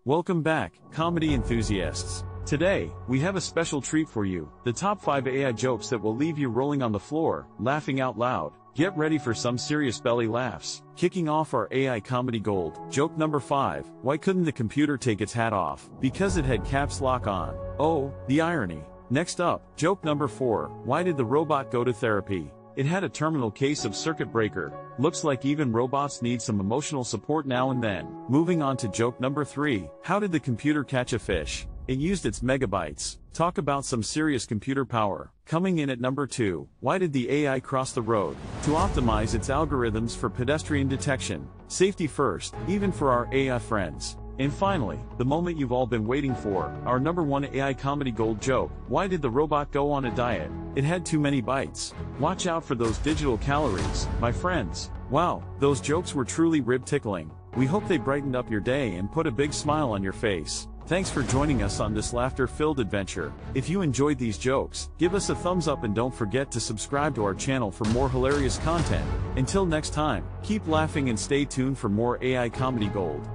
Welcome back, comedy enthusiasts. Today, we have a special treat for you, the top 5 AI jokes that will leave you rolling on the floor, laughing out loud. Get ready for some serious belly laughs. Kicking off our AI comedy gold, joke number 5, why couldn't the computer take its hat off? Because it had caps lock on. Oh, the irony. Next up, joke number 4, why did the robot go to therapy? It had a terminal case of circuit breaker. Looks like even robots need some emotional support now and then. Moving on to joke number 3, how did the computer catch a fish? It used its megabytes. Talk about some serious computer power. Coming in at number 2, why did the AI cross the road? To optimize its algorithms for pedestrian detection. Safety first, even for our AI friends. And finally, the moment you've all been waiting for, our number 1 AI comedy gold joke, why did the robot go on a diet? It had too many bites. Watch out for those digital calories, my friends. Wow, those jokes were truly rib-tickling. We hope they brightened up your day and put a big smile on your face. Thanks for joining us on this laughter-filled adventure. If you enjoyed these jokes, give us a thumbs up and don't forget to subscribe to our channel for more hilarious content. Until next time, keep laughing and stay tuned for more AI comedy gold.